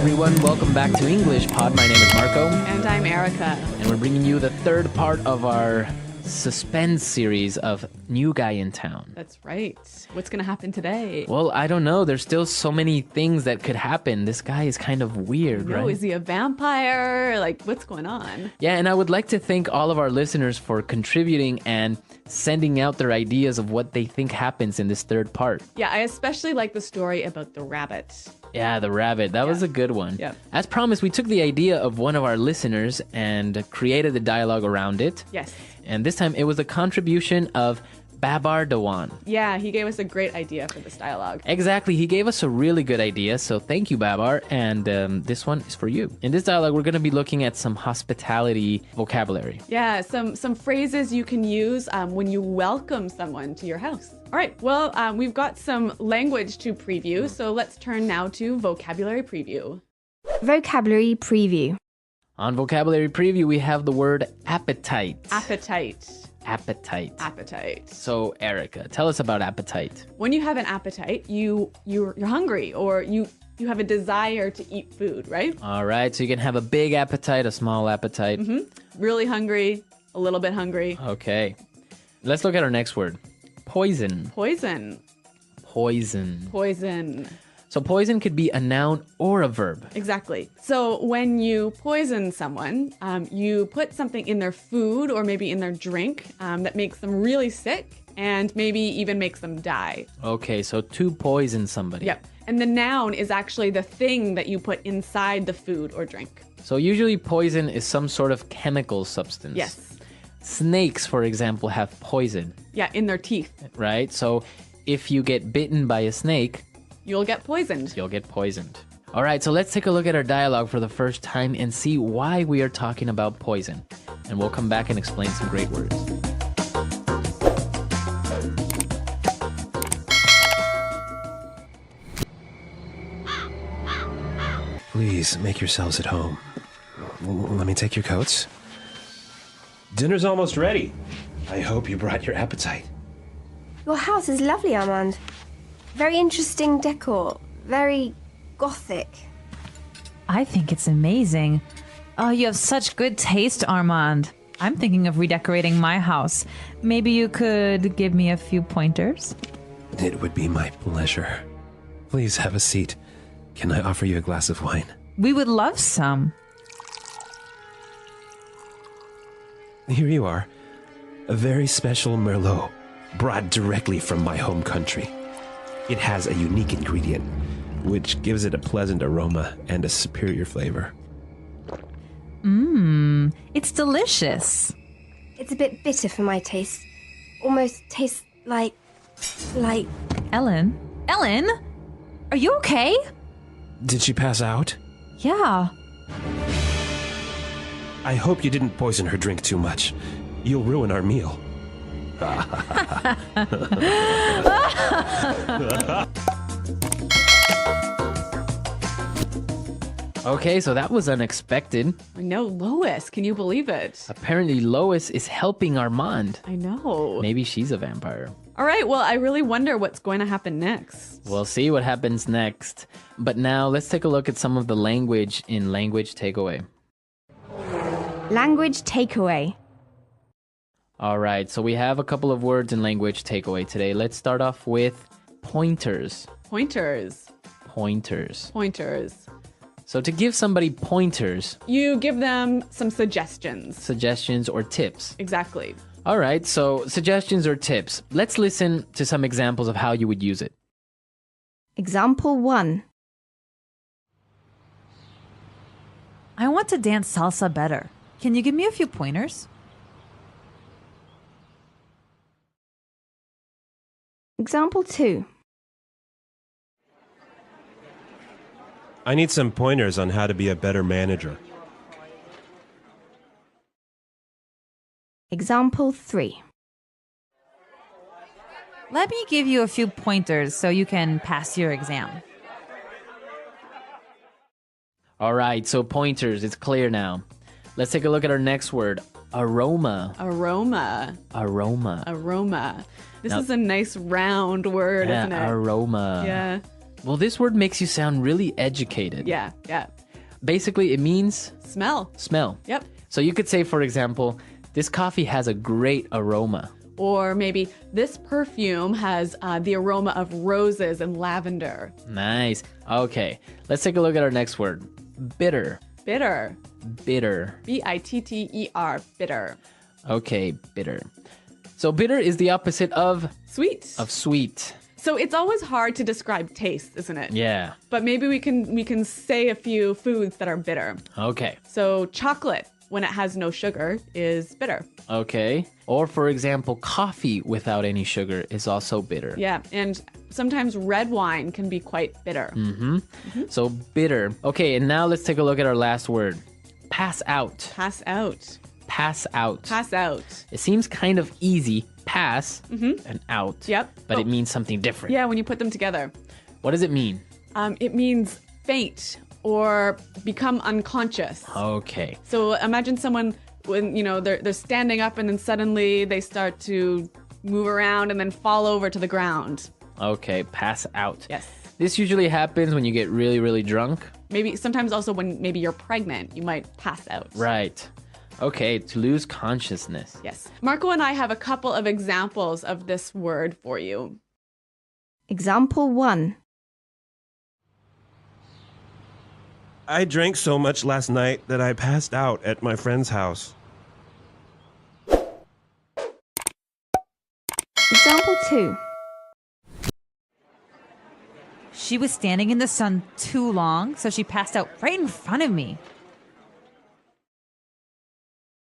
everyone. Welcome back to English Pod. My name is Marco. And I'm Erica. And we're bringing you the third part of our suspense series of New Guy in Town. That's right. What's going to happen today? Well, I don't know. There's still so many things that could happen. This guy is kind of weird, right? Is he a vampire? Like, what's going on? Yeah, and I would like to thank all of our listeners for contributing and sending out their ideas of what they think happens in this third part. Yeah, I especially like the story about the rabbit. Yeah, the rabbit. That was a good one. Yeah. As promised, we took the idea of one of our listeners and created the dialogue around it. Yes. And this time it was a contribution of Babar Dewan. Yeah, he gave us a great idea for this dialogue. Exactly. He gave us a really good idea. So thank you, Babar. And this one is for you. In this dialogue, we're going to be looking at some hospitality vocabulary. Yeah, some phrases you can use when you welcome someone to your house. All right, well, we've got some language to preview. So let's turn now to vocabulary preview. Vocabulary preview. On vocabulary preview, we have the word appetite. Appetite. Appetite. Appetite. So, Erica, tell us about appetite. When you have an appetite, you're hungry, or you have a desire to eat food, right? All right, so you can have a big appetite, a small appetite. Really hungry, a little bit hungry. Okay. Let's look at our next word. Poison. Poison. Poison. Poison. So poison could be a noun or a verb. Exactly. So when you poison someone, you put something in their food or maybe in their drink that makes them really sick and maybe even makes them die. Okay, so to poison somebody. Yep. And the noun is actually the thing that you put inside the food or drink. So usually poison is some sort of chemical substance. Yes. Snakes, for example, have poison. Yeah, in their teeth. Right? So if you get bitten by a snake, you'll get poisoned. You'll get poisoned. All right, so let's take a look at our dialogue for the first time and see why we are talking about poison. And we'll come back and explain some great words. Please make yourselves at home. Let me take your coats. Dinner's almost ready. I hope you brought your appetite. Your house is lovely, Armand. Very interesting decor. Very gothic. I think it's amazing. Oh, you have such good taste, Armand. I'm thinking of redecorating my house. Maybe you could give me a few pointers? It would be my pleasure. Please have a seat. Can I offer you a glass of wine? We would love some. Here you are. A very special Merlot, brought directly from my home country. It has a unique ingredient, which gives it a pleasant aroma and a superior flavor. It's delicious. It's a bit bitter for my taste. Almost tastes like... Ellen? Ellen? Are you okay? Did she pass out? Yeah. I hope you didn't poison her drink too much. You'll ruin our meal. Okay, so that was unexpected. I know, Lois. Can you believe it? Apparently Lois is helping Armand. I know. Maybe she's a vampire. All right, well, I really wonder what's going to happen next. We'll see what happens next. But now let's take a look at some of the language in Language Takeaway. Language takeaway. All right, so we have a couple of words in Language Takeaway today. Let's start off with pointers. Pointers. Pointers. Pointers. So to give somebody pointers, you give them some suggestions. Suggestions or tips. Exactly. All right, so suggestions or tips. Let's listen to some examples of how you would use it. Example 1. I want to dance salsa better. Can you give me a few pointers? Example 2. I need some pointers on how to be a better manager. Example 3. Let me give you a few pointers so you can pass your exam. All right, so pointers, it's clear now. Let's take a look at our next word, aroma. Aroma. Aroma. Aroma. This Now- is a nice round word, Yeah, isn't it? aroma. Yeah. Well, this word makes you sound really educated. Yeah, yeah. Basically, it means Smell. smell. Yep. So you could say, for example, this coffee has a great aroma. Or maybe this perfume has the aroma of roses and lavender. Nice. Okay, let's take a look at our next word. Bitter. Bitter. Bitter. Bitter. Bitter. Okay, bitter. So bitter is the opposite of Sweet. sweet. So it's always hard to describe taste, isn't it? Yeah. But maybe we can say a few foods that are bitter. Okay. So chocolate, when it has no sugar, is bitter. Okay. Or for example, coffee without any sugar is also bitter. Yeah, and sometimes red wine can be quite bitter. So bitter. Okay, and now let's take a look at our last word. Pass out. Pass out. Pass out. Pass out. It seems kind of easy. Pass and out. Yep. But Oh. it means something different. Yeah, when you put them together. What does it mean? It means faint or become unconscious. Okay. So imagine someone when they're standing up and then suddenly they start to move around and then fall over to the ground. Okay, pass out. Yes. This usually happens when you get really, really drunk. Maybe sometimes also when maybe you're pregnant, you might pass out. Right. Okay, to lose consciousness. Yes. Marco and I have a couple of examples of this word for you. Example 1. I drank so much last night that I passed out at my friend's house. Example 2. She was standing in the sun too long, so she passed out right in front of me.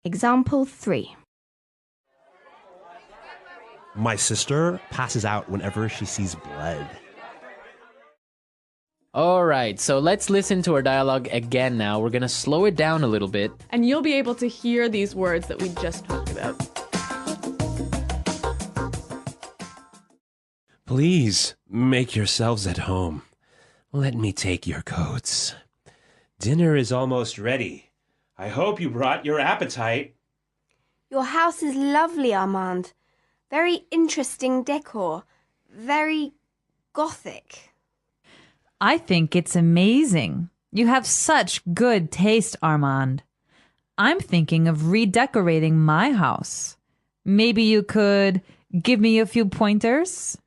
Example 3. My sister passes out whenever she sees blood. All right, so let's listen to our dialogue again now. We're going to slow it down a little bit. And you'll be able to hear these words that we just talked about. Please make yourselves at home. Let me take your coats. Dinner is almost ready. I hope you brought your appetite. Your house is lovely, Armand. Very interesting decor. Very gothic. I think it's amazing. You have such good taste, Armand. I'm thinking of redecorating my house. Maybe you could give me a few pointers?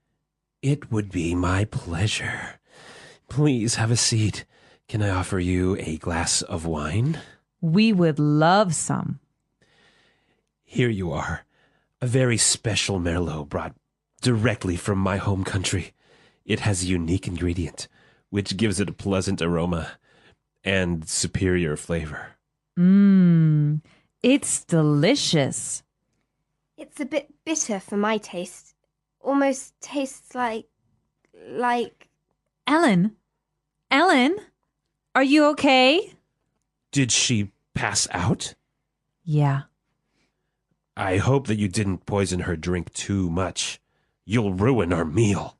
It would be my pleasure. Please have a seat. Can I offer you a glass of wine? We would love some. Here you are. A very special Merlot brought directly from my home country. It has a unique ingredient, which gives it a pleasant aroma and superior flavor. It's delicious. It's a bit bitter for my taste. Almost tastes like... Ellen? Are you okay? Did she pass out? Yeah. I hope that you didn't poison her drink too much. You'll ruin our meal.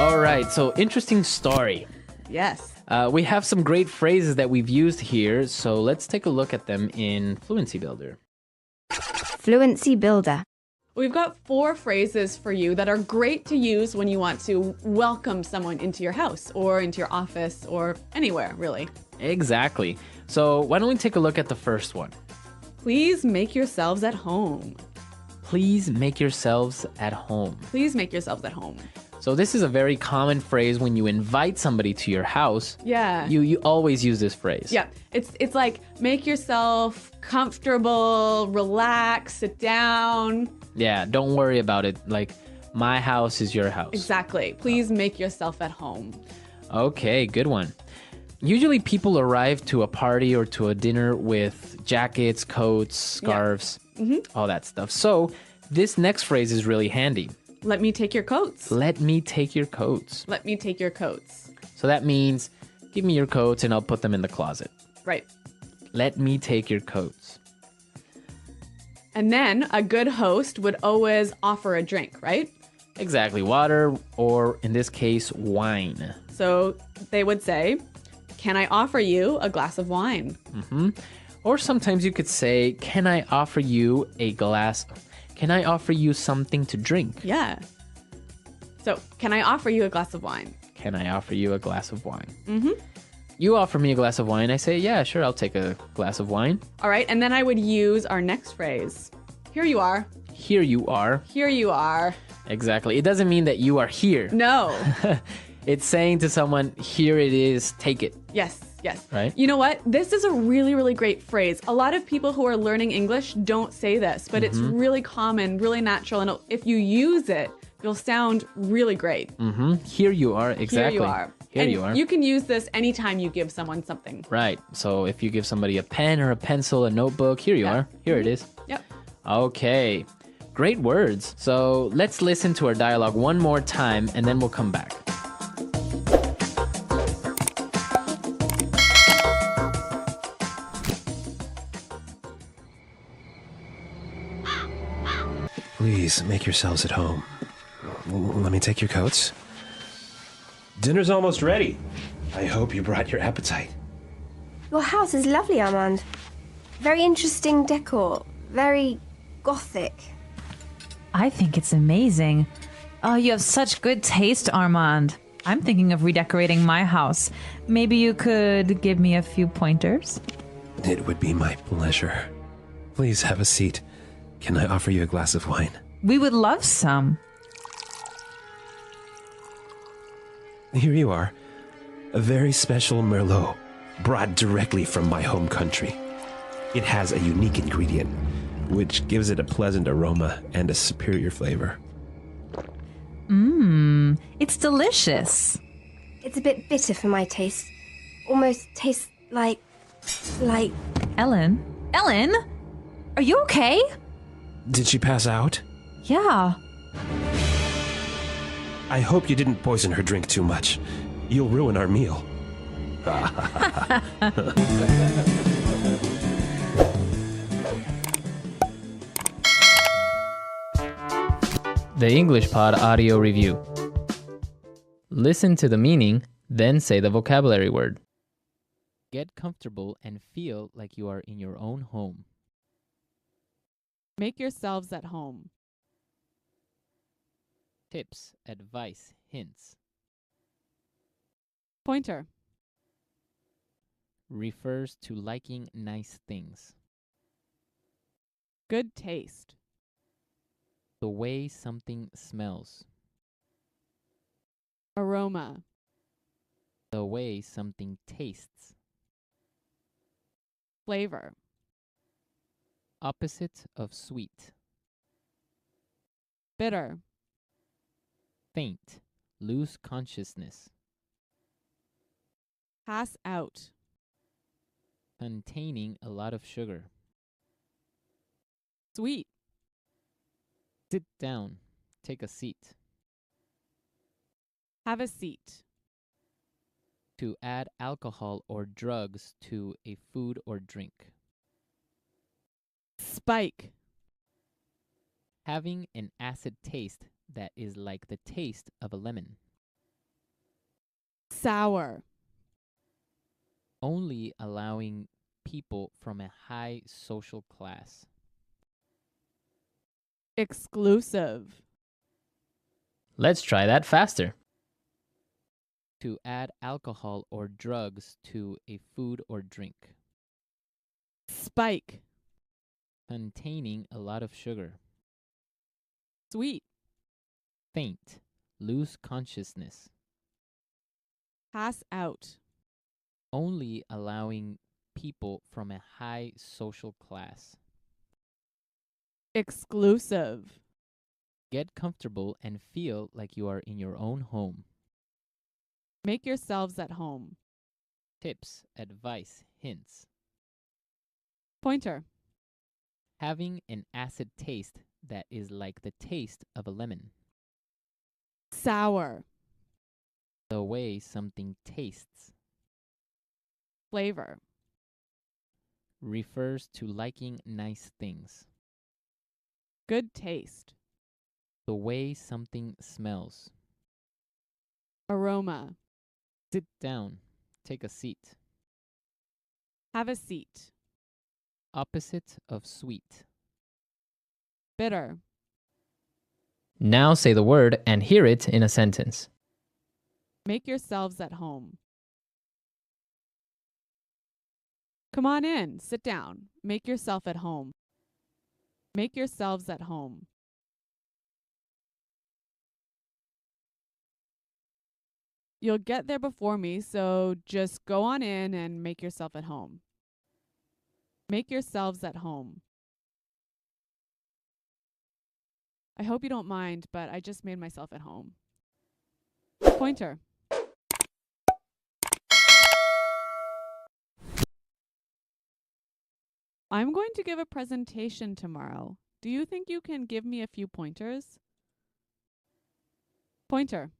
All right, so interesting story. Yes. We have some great phrases that we've used here, so let's take a look at them in Fluency Builder. Fluency Builder. We've got 4 phrases for you that are great to use when you want to welcome someone into your house or into your office or anywhere, really. Exactly. So why don't we take a look at the first one? Please make yourselves at home. Please make yourselves at home. Please make yourselves at home. So this is a very common phrase when you invite somebody to your house. Yeah. You always use this phrase. Yeah. It's like make yourself comfortable, relax, sit down. Yeah, don't worry about it. Like, my house is your house. Exactly. Please make yourself at home. Okay, good one. Usually people arrive to a party or to a dinner with jackets, coats, scarves, all that stuff. So this next phrase is really handy. Let me take your coats. Let me take your coats. Let me take your coats. So that means give me your coats and I'll put them in the closet. Right. Let me take your coats. And then a good host would always offer a drink, right? Exactly. Water, or in this case, wine. So they would say, can I offer you a glass of wine? Or sometimes you could say, can I offer you a glass Can I offer you something to drink? Yeah. So, can I offer you a glass of wine? Can I offer you a glass of wine? Mm-hmm. You offer me a glass of wine. I say, yeah, sure, I'll take a glass of wine. All right, and then I would use our next phrase. Here you are. Here you are. Here you are. Exactly. It doesn't mean that you are here. No. It's saying to someone, here it is, take it. Yes, yes. Right? You know what? This is a really, really great phrase. A lot of people who are learning English don't say this, but it's really common, really natural. And if you use it, you'll sound really great. Here you are. Exactly. Here you are. Here and you are. You can use this anytime you give someone something. Right. So if you give somebody a pen or a pencil, a notebook, here you are. Here it is. Yep. Okay. Great words. So let's listen to our dialogue one more time and then we'll come back. Please make yourselves at home. Let me take your coats. Dinner's almost ready. I hope you brought your appetite. Your house is lovely, Armand. Very interesting decor. Very gothic. I think it's amazing. Oh, you have such good taste, Armand. I'm thinking of redecorating my house. Maybe you could give me a few pointers? It would be my pleasure. Please have a seat. Can I offer you a glass of wine? We would love some. Here you are. A very special Merlot, brought directly from my home country. It has a unique ingredient, which gives it a pleasant aroma and a superior flavor. It's delicious. It's a bit bitter for my taste. Almost tastes like... Ellen? Ellen? Are you okay? Did she pass out? Yeah. I hope you didn't poison her drink too much. You'll ruin our meal. The English Pod Audio Review. Listen to the meaning, then say the vocabulary word. Get comfortable and feel like you are in your own home. Make yourselves at home. Tips, advice, hints. Pointer. Refers to liking nice things. Good taste. The way something smells. Aroma. The way something tastes. Flavor. Opposite of sweet. Bitter. Faint. Lose consciousness. Pass out. Containing a lot of sugar. Sweet. Sit down. Take a seat. Have a seat. To add alcohol or drugs to a food or drink. Spike. Having an acid taste that is like the taste of a lemon. Sour. Only allowing people from a high social class. Exclusive. Let's try that faster. To add alcohol or drugs to a food or drink. Spike. Containing a lot of sugar. Sweet. Faint. Lose consciousness. Pass out. Only allowing people from a high social class. Exclusive. Get comfortable and feel like you are in your own home. Make yourselves at home. Tips, advice, hints. Pointer. Having an acid taste that is like the taste of a lemon. Sour. The way something tastes. Flavor. Refers to liking nice things. Good taste. The way something smells. Aroma. Sit down. Take a seat. Have a seat. Opposite of sweet. Bitter. Now say the word and hear it in a sentence. Make yourselves at home. Come on in, sit down. Make yourself at home. Make yourselves at home. You'll get there before me, so just go on in and make yourself at home. Make yourselves at home. I hope you don't mind, but I just made myself at home. Pointer. I'm going to give a presentation tomorrow. Do you think you can give me a few pointers? Pointer.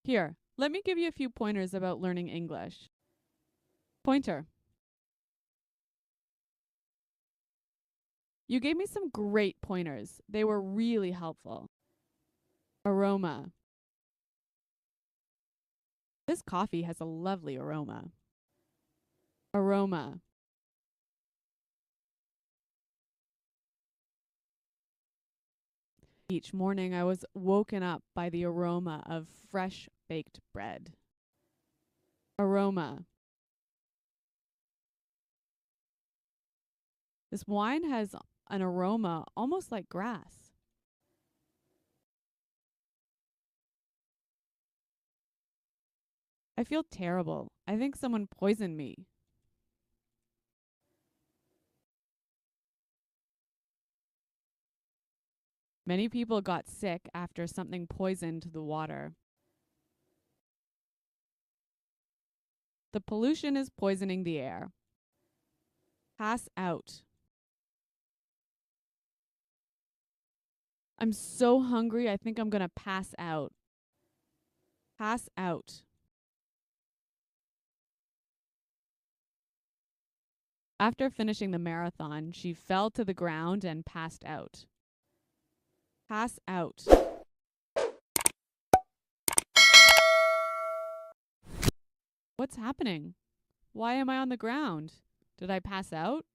Here, let me give you a few pointers about learning English. Pointer. You gave me some great pointers. They were really helpful. Aroma. This coffee has a lovely aroma. Aroma. Each morning I was woken up by the aroma of fresh baked bread. Aroma. This wine has an aroma almost like grass. I feel terrible. I think someone poisoned me. Many people got sick after something poisoned the water. The pollution is poisoning the air. Pass out. I'm so hungry, I think I'm going to pass out. Pass out. After finishing the marathon, she fell to the ground and passed out. Pass out. What's happening? Why am I on the ground? Did I pass out?